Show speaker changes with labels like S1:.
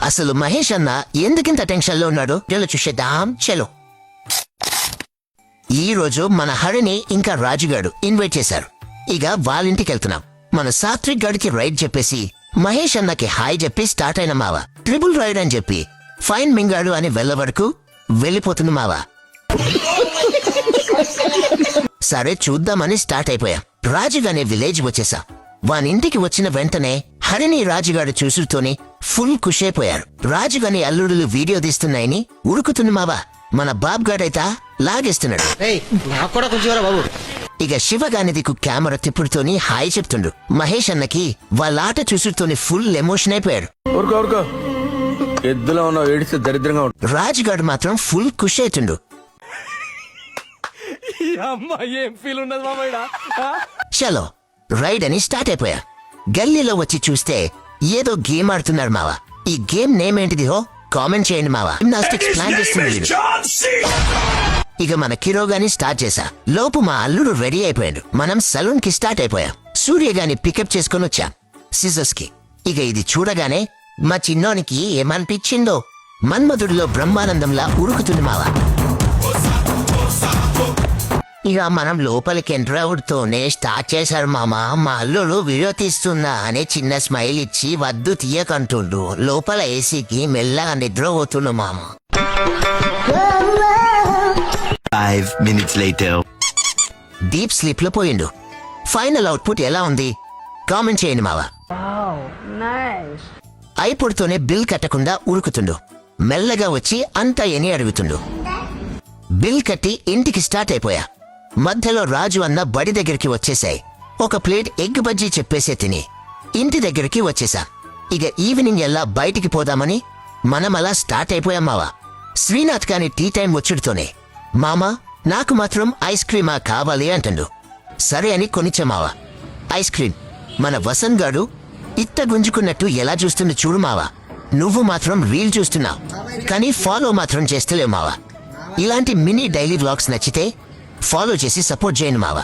S1: అసలు మహేష్ అన్న ఎందుకింత టెన్షన్ లో ఉన్నాడు చూసేద్దాం. చలో. ఈ రోజు మన హరిని ఇంకా రాజుగాడు ఇన్వైట్ చేశారు. ఇక వాళ్ళింటికి వెళ్తున్నాం. మన సాత్విక్ గడికి రైడ్ చెప్పేసి మహేష్ అన్నకి హాయ్ చెప్పి స్టార్ట్ అయిన మావా. ట్రిపుల్ రైడ్ అని చెప్పి ఫైన్ మింగాడు అని వెళ్ళ వరకు వెళ్ళిపోతుంది మావా. సరే చూద్దామని స్టార్ట్ అయిపోయాం. రాజుగానే విలేజ్ వచ్చేసా. వానింటికి వచ్చిన వెంటనే హరిని రాజుగాడు చూసుతోని ఫుల్ ఖుషైపోయారు. రాజుగాని అల్లుడులు వీడియో తీస్తున్నాయని ఉరుకుతుంది మావా. మన బాబ్గాడైతే లాగేస్తున్నాడు. ఇక శివగానిదికు కెమెరా తిప్పుడుతోని హాయ్ చెప్తుండు. మహేష్ అన్నకి వాళ్ళ ఆట చూసుతోని ఫుల్ ఎమోషన్ అయిపోయాడు. రాజుగాడు మాత్రం ఫుల్ ఖుషి అవుతుండు. చలో రైడ్ అని స్టార్ట్ అయిపోయా. గల్లీలో వచ్చి చూస్తే ఏదో గేమ్ ఆడుతున్నారు మావా. ఈ గేమ్ నేమ్ ఏంటిదిహో కామెంట్ చేయండి మావా. జిమ్నాస్టిక్స్ ప్లాన్ చేస్తుంది. ఇక మన కిరోగాని స్టార్ట్ చేశా. లోపు మా అల్లుడు రెడీ అయిపోయాడు. మనం సలూన్ కి స్టార్ట్ అయిపోయాం. సూర్యగాని పికప్ చేసుకుని వచ్చాం సిజర్స్ కి. ఇక ఇది చూడగానే మా చిన్నోనికి ఏమనిపించిందో మన్మధుడిలో బ్రహ్మానందంలా ఉరుకుతుంది మావా. ఇక మనం లోపలికి ఎంటర్ అవుతూనే స్టార్ట్ చేశారు మామ. మా అల్లుడు వీడియో తీస్తున్నా అని చిన్న స్మైల్ ఇచ్చి వద్దు తీయకంటుండు. లోపల ఏసీకి మెల్లగా నిద్ర పోతుండు మామ.
S2: 5 minutes later.
S1: డీప్ స్లీప్ లో పోయిండు. ఫైనల్ అవుట్పుట్ ఎలా ఉంది కామెంట్ చేయండి మావా. అయిపోడుతోనే బిల్ కట్టకుండా ఉరుకుతుండు. మెల్లగా వచ్చి అంతా ఎని అడుగుతుండు. బిల్ కట్టి ఇంటికి స్టార్ట్ అయిపోయా. మధ్యలో రాజు అన్న బడి దగ్గరికి వచ్చేసాయి. ఒక ప్లేట్ ఎగ్ బజ్జీ చెప్పేసే తిని ఇంటి దగ్గరికి వచ్చేసా. ఇక ఈవినింగ్ ఎలా బయటికి పోదామని మనం అలా స్టార్ట్ అయిపోయాం మావా. శ్రీనాథ్ కాని టీ టైం వచ్చుడుతోనే మామా నాకు మాత్రం ఐస్ క్రీమా కావాలి అంటుండు. సరే అని కొనిచ్చా మావా ఐస్ క్రీమ్. మన వసంత్ గాడు ఇత్త గుంజుకున్నట్టు ఎలా చూస్తుండు చూడు మావా. నువ్వు మాత్రం రీల్ చూస్తున్నావు కానీ ఫాలో మాత్రం చేస్తలేవు మావా. ఇలాంటి మినీ డైలీ వ్లాగ్స్ నచ్చితే ఫాలో చేసి సపోర్ట్ చేయండి మావా.